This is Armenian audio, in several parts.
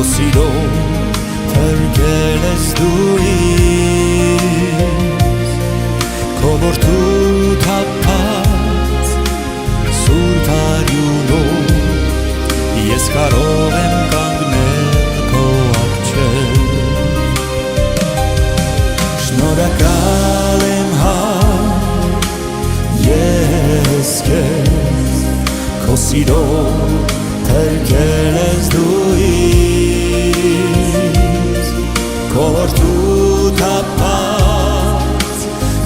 sիրո թրկել ես դու ինձ քո որդու թափած սուրբ արյունով ես կարող եմ կանգնել քո առջև շնորհակալ եմ ես քեզ քո սիրո թրկել ես դու ինձ քո որդու թափած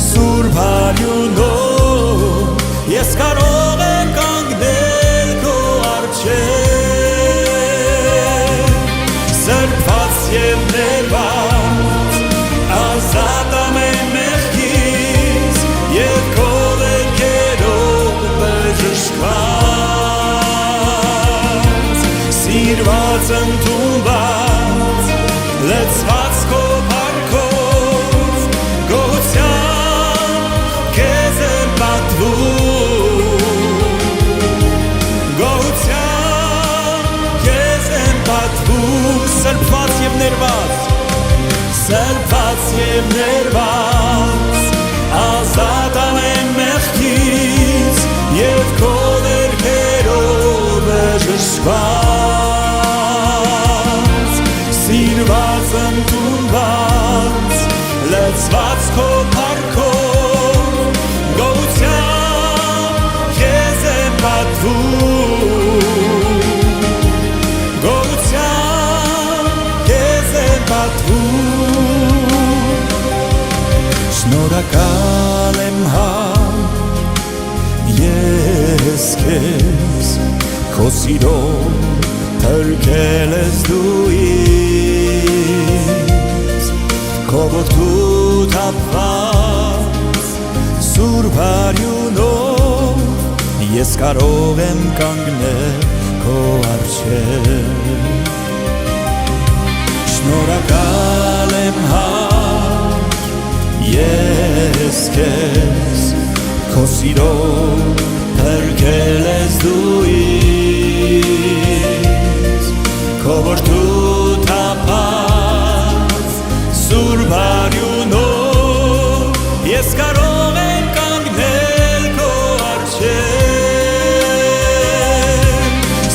սուրբ արյունով ես կարող եմ կանգնել քո առջև սրբված և ներված ազատ ամեն մեղքից և քո վերքերով բժշկված սիրված ընդունված լցված քո փառքով գոհությամբ քեզ եմ պատվում գոհությամբ քեզ եմ պատվում սրբված և ներված ազատ ամեն մեղքից և քո վերքերով բժշկված սիրված ընդունված լցված քո փառքով գոհությամբ քեզ եմ պատվում գոհությամբ քեզ եմ պատվում շնորհակալ եմ ես քեզ քո սիրո թրկել ես դու ինձ քո որդու թափված սուրբ արյունով ես կարող եմ կանգնել քո առջև շնորհակալ եմ ես քեզ քո սիրո թրկել ես դու ինձ քո որդու թափած սուրբ արյունով ես կարող եմ կանգնել քո առջև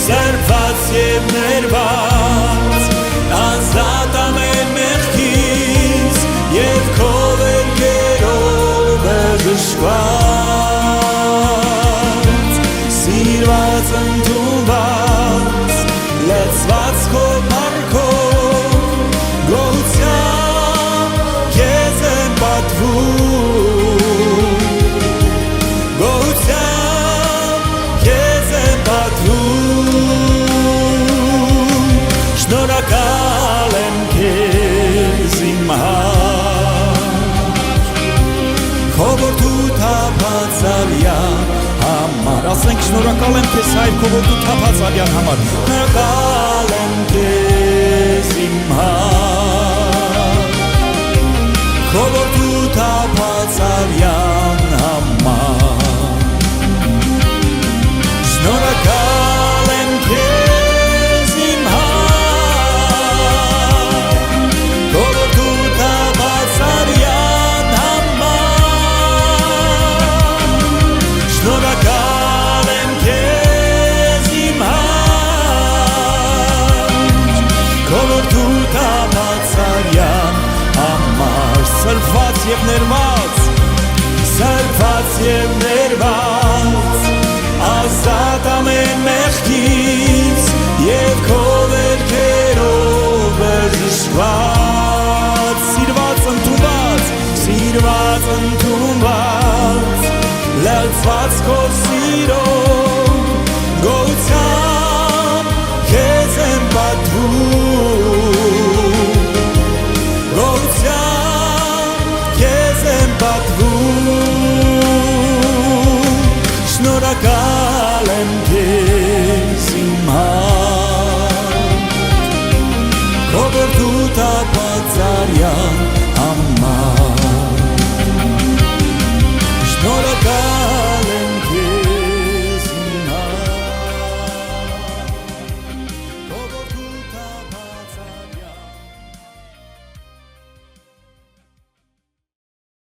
սրբված և ներված ազատ ամեն մեղքից և քո վերքերով բժշկված սիրված ընդունված լցված քո փառքով գոհությամբ քեզ եմ պատվում գոհությամբ քեզ եմ պատվում շնորհակալ եմ քեզ իմ քո որդու թափած արյան համար ասենք շնորհակալ եմ քեզ հայր քո որդու թափած արյան համար շնորհակալ եմ քեզ իմ քո որդու թափած արյան համար շնորհակալ եմ քեզ իմ քո որդու թափած արյան շնորհակալ եմ քեզ իմ քո որդու թափած արյան համար սրբված և ներված ազատ ամեն մեղքից և քո վերքերով բժշկված սիրված ընդունված լցված քո սիրով գոհությամբ քեզ եմ պատվում գոհությամբ քեզ եմ պատվում շնորհակալ եմ քեզ իմ քո որդու թափած արյան